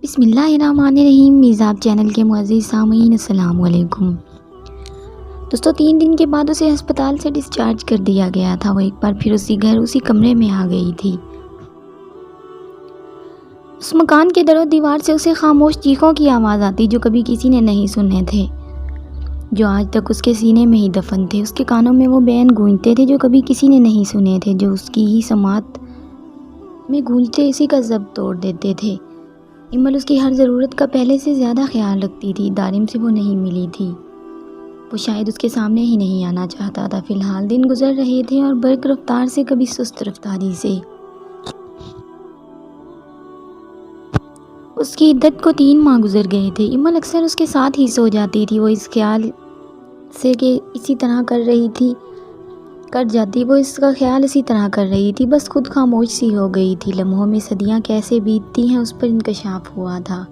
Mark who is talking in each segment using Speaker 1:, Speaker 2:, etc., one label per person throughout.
Speaker 1: بسم اللہ الرحمن الرحیم۔ میزاب چینل کے معزز سامعین السلام علیکم۔ دوستو 3 دن کے بعد اسے ہسپتال سے ڈسچارج کر دیا گیا تھا۔ وہ ایک بار پھر اسی کمرے میں آ گئی تھی۔ اس مکان کے در و دیوار سے اسے خاموش چیخوں کی آواز آتی جو کبھی کسی نے نہیں سنے تھے، جو آج تک اس کے سینے میں ہی دفن تھے۔ اس کے کانوں میں وہ بین گونجتے تھے جو کبھی کسی نے نہیں سنے تھے، جو اس کی ہی سماعت میں گونجتے اسی کا ضبط توڑ دیتے تھے۔ امل اس کی ہر ضرورت کا پہلے سے زیادہ خیال رکھتی تھی۔ دارم سے وہ نہیں ملی تھی، وہ شاید اس کے سامنے ہی نہیں آنا چاہتا تھا۔ فی الحال دن گزر رہے تھے اور برق رفتار سے کبھی سست رفتاری سے۔ اس کی عدت کو 3 ماہ گزر گئے تھے۔ امل اکثر اس کے ساتھ ہی سو جاتی تھی۔ وہ اس خیال سے کہ اسی طرح کر رہی تھی، بس خود خاموش سی ہو گئی تھی۔ لمحوں میں صدیاں کیسے بیتتی ہیں اس پر انکشاف ہوا تھا۔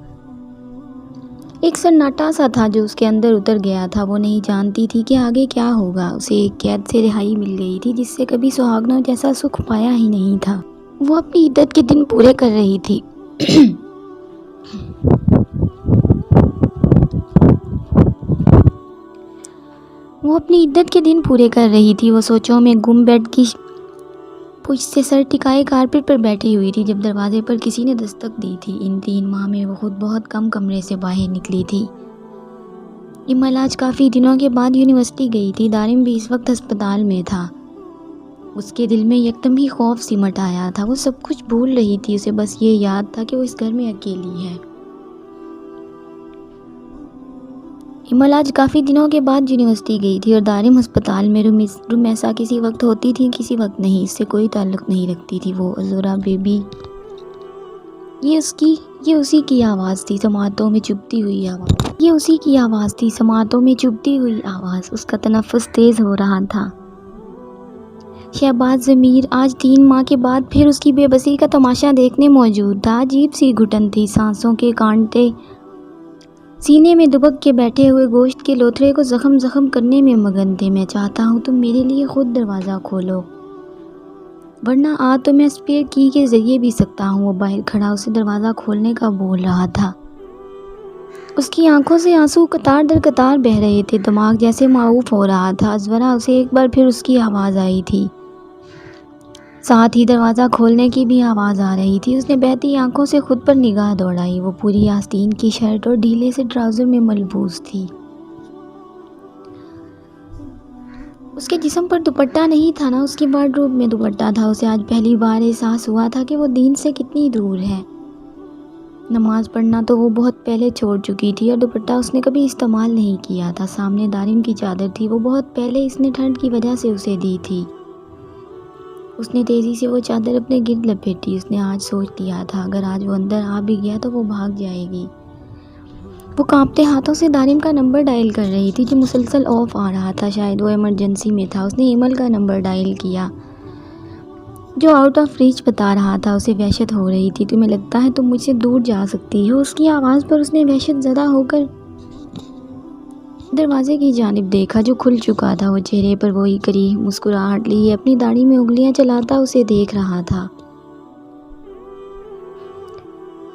Speaker 1: ایک سناٹا سا تھا جو اس کے اندر اتر گیا تھا۔ وہ نہیں جانتی تھی کہ آگے کیا ہوگا۔ اسے ایک قید سے رہائی مل گئی تھی جس سے کبھی سہاگنوں جیسا سکھ پایا ہی نہیں تھا۔ وہ اپنی عدت کے دن پورے کر رہی تھی۔ وہ سوچوں میں گم بیڈ کی پشت سے سر ٹکائے کارپٹ پر بیٹھی ہوئی تھی جب دروازے پر کسی نے دستک دی تھی۔ ان 3 ماہ میں وہ خود بہت کم کمرے سے باہر نکلی تھی۔ امل آج کافی دنوں کے بعد یونیورسٹی گئی تھی۔ دارم بھی اس وقت ہسپتال میں تھا۔ اس کے دل میں یکدم ہی خوف سمٹ آیا تھا۔ وہ سب کچھ بھول رہی تھی، اسے بس یہ یاد تھا کہ وہ اس گھر میں اکیلی ہے۔ امل آج کافی دنوں کے بعد یونیورسٹی گئی تھی اور دارم ہسپتال میں۔ رمیسا کسی وقت ہوتی تھی کسی وقت نہیں، اس سے کوئی تعلق نہیں رکھتی تھی۔ وہ عذورا بیبی، یہ اسی کی آواز تھی، سماعتوں میں چبھتی ہوئی آواز۔ اس کا تنفس تیز ہو رہا تھا۔ شہباز ضمیر آج 3 ماہ کے بعد پھر اس کی بے بسی کا تماشا دیکھنے موجود تھا۔ عجیب سی گھٹن تھی، سانسوں کے کانٹے سینے میں دبک کے بیٹھے ہوئے گوشت کے لوتھڑے کو زخم کرنے میں مگن تھے۔ میں چاہتا ہوں تم میرے لیے خود دروازہ کھولو، ورنہ تو میں اسپیئر کی کے ذریعے بھی سکتا ہوں۔ وہ باہر کھڑا اسے دروازہ کھولنے کا بول رہا تھا۔ اس کی آنکھوں سے آنسو قطار در قطار بہہ رہے تھے، دماغ جیسے معاوف ہو رہا تھا۔ عذورا، اسے ایک بار پھر اس کی آواز آئی تھی، ساتھ ہی دروازہ کھولنے کی بھی آواز آ رہی تھی۔ اس نے بہتی آنکھوں سے خود پر نگاہ دوڑائی۔ وہ پوری آستین کی شرٹ اور ڈھیلے سے ٹراؤزر میں ملبوس تھی۔ اس کے جسم پر دوپٹہ نہیں تھا، نہ اس کی وارڈروب میں دوپٹہ تھا۔ اسے آج پہلی بار احساس ہوا تھا کہ وہ دین سے کتنی دور ہے۔ نماز پڑھنا تو وہ بہت پہلے چھوڑ چکی تھی اور دوپٹہ اس نے کبھی استعمال نہیں کیا تھا۔ سامنے دارم کی چادر تھی، وہ بہت پہلے اس نے ٹھنڈ کی وجہ سے اسے دی تھی۔ اس نے تیزی سے وہ چادر اپنے گرد لپیٹی۔ اس نے آج سوچ لیا تھا اگر آج وہ اندر آ بھی گیا تو وہ بھاگ جائے گی۔ وہ کانپتے ہاتھوں سے دارم کا نمبر ڈائل کر رہی تھی جو مسلسل آف آ رہا تھا، شاید وہ ایمرجنسی میں تھا۔ اس نے امل کا نمبر ڈائل کیا جو آؤٹ آف ریچ بتا رہا تھا۔ اسے وحشت ہو رہی تھی۔ تمہیں لگتا ہے تم مجھ سے دور جا سکتی ہو؟ اس کی آواز پر اس نے وحشت زدہ ہو کر دروازے کی جانب دیکھا جو کھل چکا تھا۔ وہ چہرے پر وہی کریہ مسکراہٹ لیے اپنی داڑھی میں انگلیاں چلاتا اسے دیکھ رہا تھا۔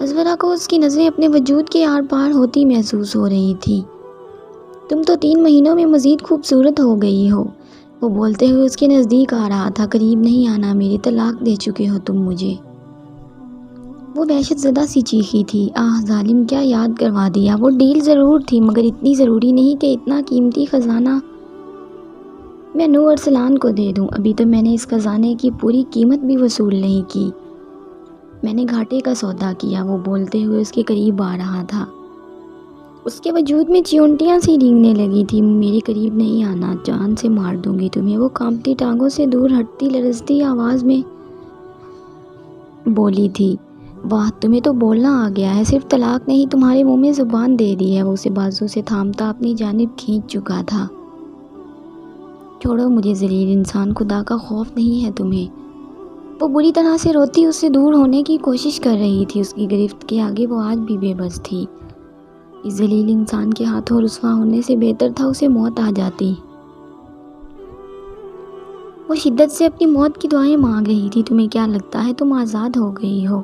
Speaker 1: عذورا کو اس کی نظریں اپنے وجود کے آر پار ہوتی محسوس ہو رہی تھی۔ تم تو 3 مہینوں میں مزید خوبصورت ہو گئی ہو، وہ بولتے ہوئے اس کے نزدیک آ رہا تھا۔ قریب نہیں آنا، میری طلاق دے چکے ہو تم مجھے، وہ وحشت زدہ سی چیخی تھی۔ ظالم، کیا یاد کروا دیا۔ وہ ڈیل ضرور تھی مگر اتنی ضروری نہیں کہ اتنا قیمتی خزانہ میں نور ارسلان کو دے دوں۔ ابھی تو میں نے اس خزانے کی پوری قیمت بھی وصول نہیں کی، میں نے گھاٹے کا سودا کیا۔ وہ بولتے ہوئے اس کے قریب آ رہا تھا۔ اس کے وجود میں چیونٹیاں سی رینگنے لگی تھی۔ میرے قریب نہیں آنا، جان سے مار دوں گی تمہیں، وہ کانپتی ٹانگوں سے دور ہٹتی لرزتی آواز میں بولی تھی۔ واہ، تمہیں تو بولنا آ گیا ہے، صرف طلاق نہیں تمہارے منہ میں زبان دے دی ہے۔ وہ اسے بازو سے تھامتا اپنی جانب کھینچ چکا تھا۔ چھوڑو مجھے ذلیل انسان، خدا کا خوف نہیں ہے تمہیں۔ وہ بری طرح سے روتی اس سے دور ہونے کی کوشش کر رہی تھی۔ اس کی گرفت کے آگے وہ آج بھی بے بس تھی۔ اس ذلیل انسان کے ہاتھوں رسوا ہونے سے بہتر تھا اسے موت آ جاتی۔ وہ شدت سے اپنی موت کی دعائیں مانگ رہی تھی۔ تمہیں کیا لگتا ہے تم آزاد ہو گئی ہو؟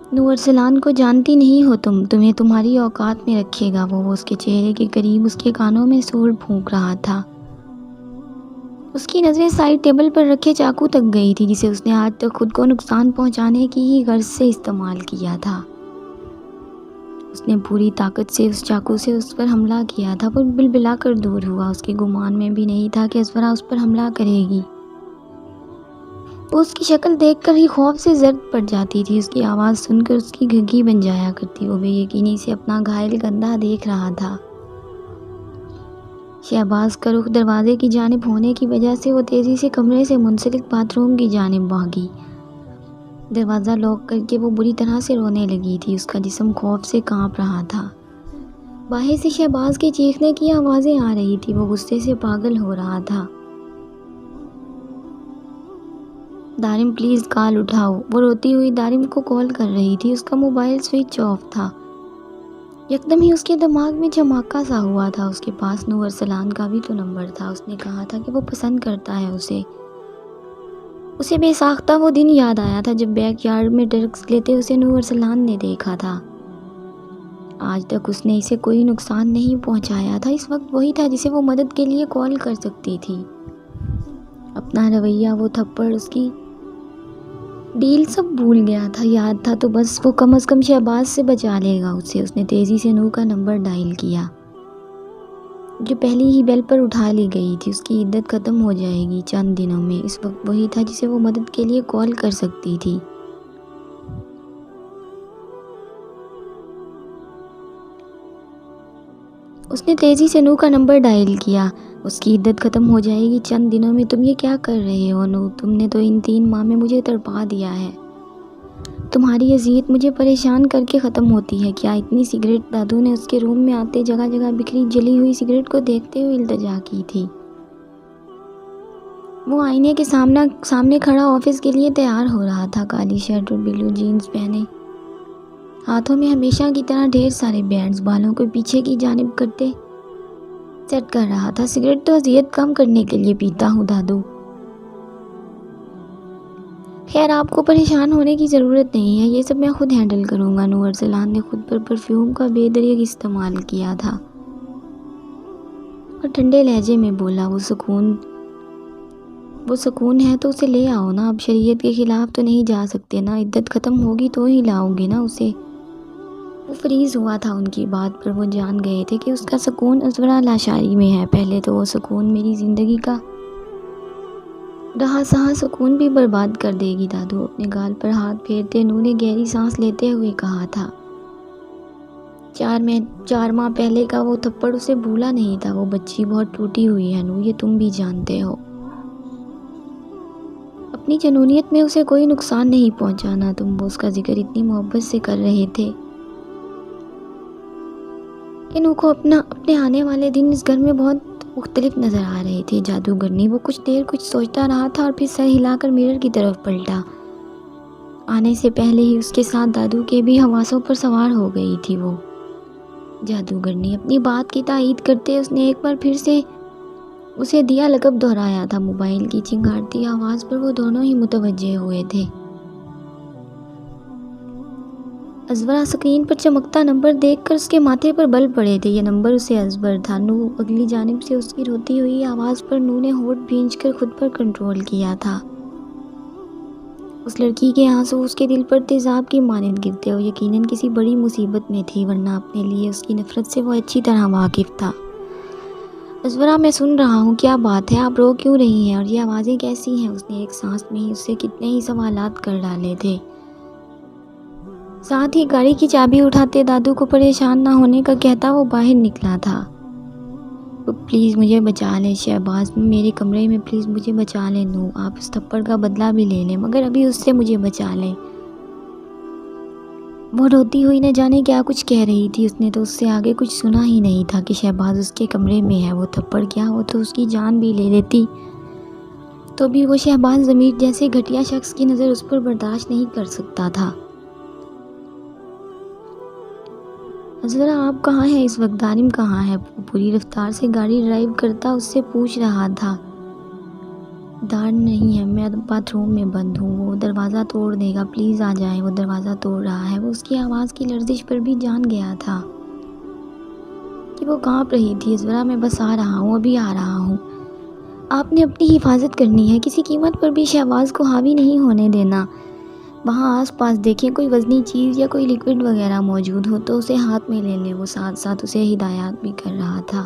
Speaker 1: نور ارسلان کو جانتی نہیں ہو تم، تمہیں تمہاری اوقات میں رکھے گا وہ اس کے چہرے کے قریب اس کے کانوں میں سور پھونک رہا تھا۔ اس کی نظریں سائڈ ٹیبل پر رکھے چاقو تک گئی تھی جسے اس نے آج تک خود کو نقصان پہنچانے کی ہی غرض سے استعمال کیا تھا۔ اس نے پوری طاقت سے اس چاقو سے اس پر حملہ کیا تھا۔ وہ بلبلا کر دور ہوا، اس کے گمان میں بھی نہیں تھا کہ ازورا اس پر حملہ کرے گی۔ وہ اس کی شکل دیکھ کر ہی خوف سے زرد پڑ جاتی تھی، اس کی آواز سن کر اس کی گھگی بن جایا کرتی۔ وہ بے یقینی سے اپنا گھائل کندھا دیکھ رہا تھا۔ شہباز کا رخ دروازے کی جانب ہونے کی وجہ سے وہ تیزی سے کمرے سے منسلک باتھ روم کی جانب بھاگی۔ دروازہ لاک کر کے وہ بری طرح سے رونے لگی تھی، اس کا جسم خوف سے کانپ رہا تھا۔ باہر سے شہباز کے چیخنے کی آوازیں آ رہی تھی، وہ غصے سے پاگل ہو رہا تھا۔ دارم پلیز کال اٹھاؤ، وہ روتی ہوئی دارم کو کال کر رہی تھی، اس کا موبائل سوئچ آف تھا۔ یکدم ہی اس کے دماغ میں جھماکا سا ہوا تھا، اس کے پاس نور ارسلان کا بھی تو نمبر تھا، اس نے کہا تھا کہ وہ پسند کرتا ہے اسے بے ساختہ وہ دن یاد آیا تھا جب بیک یارڈ میں ڈرگس لیتے اسے نور ارسلان نے دیکھا تھا۔ آج تک اس نے اسے کوئی نقصان نہیں پہنچایا تھا، اس وقت وہی تھا جسے وہ مدد کے لیے کال کر سکتی تھی۔ اپنا رویہ، وہ تھپڑ، اس کی ڈیل سب بھول گیا تھا، یاد تھا تو بس وہ کم از کم شہباز سے بچا لے گا اسے۔ اس نے تیزی سے نور کا نمبر ڈائل کیا جو پہلی ہی بیل پر اٹھا لی گئی تھی۔ اس کی عدت ختم ہو جائے گی چند دنوں میں، اس وقت وہی تھا جسے وہ مدد کے لیے کال کر سکتی تھی۔ اس نے تیزی سے نور کا نمبر ڈائل کیا۔ اس کی عدت ختم ہو جائے گی چند دنوں میں، تم یہ کیا کر رہے ہو نور؟ تم نے تو ان 3 ماہ میں مجھے تڑپا دیا ہے، تمہاری اذیت مجھے پریشان کر کے ختم ہوتی ہے کیا؟ اتنی سگریٹ؟ دادو نے اس کے روم میں آتے جگہ جگہ بکھری جلی ہوئی سگریٹ کو دیکھتے ہوئے التجا کی تھی۔ وہ آئینے کے سامنے کھڑا آفس کے لیے تیار ہو رہا تھا، کالی شرٹ اور بلو جینز پہنے، ہاتھوں میں ہمیشہ کی طرح ڈھیر سارے بینڈز، بالوں کو پیچھے کی جانب کرتے سیٹ کر رہا تھا۔ سگریٹ تو اذیت کم کرنے کے لیے پیتا ہوں دادو، خیر آپ کو پریشان ہونے کی ضرورت نہیں ہے، یہ سب میں خود ہینڈل کروں گا۔ نور ارسلان نے خود پر پرفیوم کا بے دریغ استعمال کیا تھا اور ٹھنڈے لہجے میں بولا، وہ سکون ہے تو اسے لے آؤ نا، اب شریعت کے خلاف تو نہیں جا سکتے نا، عدت ختم ہوگی تو ہی لاؤ گے نا اسے۔ وہ فریز ہوا تھا ان کی بات پر، وہ جان گئے تھے کہ اس کا سکون ازورا لاشاری میں ہے، پہلے تو وہ سکون میری زندگی کا رہا سہا سکون بھی برباد کر دے گی دادو۔ اپنے گال پر ہاتھ پھیرتے نور نے گہری سانس لیتے ہوئے کہا تھا۔ 4 ماہ پہلے کا وہ تھپڑ اسے بھولا نہیں تھا، وہ بچی بہت ٹوٹی ہوئی ہے نور، یہ تم بھی جانتے ہو۔ اپنی جنونیت میں اسے کوئی نقصان نہیں پہنچانا تم، وہ اس کا ذکر اتنی محبت سے کر رہے تھے کہ نور کو اپنے آنے والے دن اس گھر میں بہت مختلف نظر آ رہے تھے۔ جادوگرنی، وہ کچھ دیر کچھ سوچتا رہا تھا اور پھر سر ہلا کر میرر کی طرف پلٹا۔ آنے سے پہلے ہی اس کے ساتھ دادو کے بھی حواسوں پر سوار ہو گئی تھی وہ جادوگرنی۔ اپنی بات کی تائید کرتے اس نے ایک بار پھر سے اسے دیا لقب دہرایا تھا۔ موبائل کی چنگھاڑتی آواز پر وہ دونوں ہی متوجہ ہوئے تھے۔ ازورا اسکرین پر چمکتا نمبر دیکھ کر اس کے ماتھے پر بل پڑے تھے، یہ نمبر اسے ازبر تھا۔ نور اگلی جانب سے اس کی روتی ہوئی آواز پر نور نے ہونٹ بھینچ کر خود پر کنٹرول کیا تھا۔ اس لڑکی کے آنسو اس کے دل پر تیزاب کی مانند گرتے، وہ یقیناً کسی بڑی مصیبت میں تھی، ورنہ اپنے لیے اس کی نفرت سے وہ اچھی طرح واقف تھا۔ ازورا میں سن رہا ہوں، کیا بات ہے، آپ رو کیوں رہی ہیں اور یہ آوازیں کیسی ہیں؟ اس نے ایک سانس میں ہی اس سے کتنے ہی سوالات کر ڈالے تھے، ساتھ ہی گاڑی کی چابی اٹھاتے دادو کو پریشان نہ ہونے کا کہتا وہ باہر نکلا تھا۔ پلیز مجھے بچا لیں شہباز، میرے کمرے میں پلیز مجھے بچا لیں نو، آپ اس تھپڑ کا بدلہ بھی لے لیں مگر ابھی اس سے مجھے بچا لیں۔ وہ روتی ہوئی نہ جانے کیا کچھ کہہ رہی تھی، اس نے تو اس سے آگے کچھ سنا ہی نہیں تھا کہ شہباز اس کے کمرے میں ہے۔ وہ تھپڑ کیا، وہ تو اس کی جان بھی لے لیتی تو بھی وہ شہباز ضمیر جیسے گھٹیا شخص کی نظر اس پر برداشت نہیں کر سکتا تھا۔ ازورا آپ کہاں ہیں اس وقت؟ دارم کہاں ہے؟ وہ پوری رفتار سے گاڑی ڈرائیو کرتا اس سے پوچھ رہا تھا۔ دار نہیں ہے، میں باتھ روم میں بند ہوں، وہ دروازہ توڑ دے گا، پلیز آ جائیں، وہ دروازہ توڑ رہا ہے۔ وہ اس کی آواز کی لرزش پر بھی جان گیا تھا کہ وہ کانپ رہی تھی۔ ازورا میں بس آ رہا ہوں، ابھی آ رہا ہوں۔ آپ نے اپنی حفاظت کرنی ہے، کسی قیمت پر بھی شہباز کو حاوی نہیں ہونے دینا۔ وہاں آس پاس دیکھیں، کوئی وزنی چیز یا کوئی لیکوڈ وغیرہ موجود ہو تو اسے ہاتھ میں لے لیں۔ وہ ساتھ ساتھ اسے ہدایات بھی کر رہا تھا۔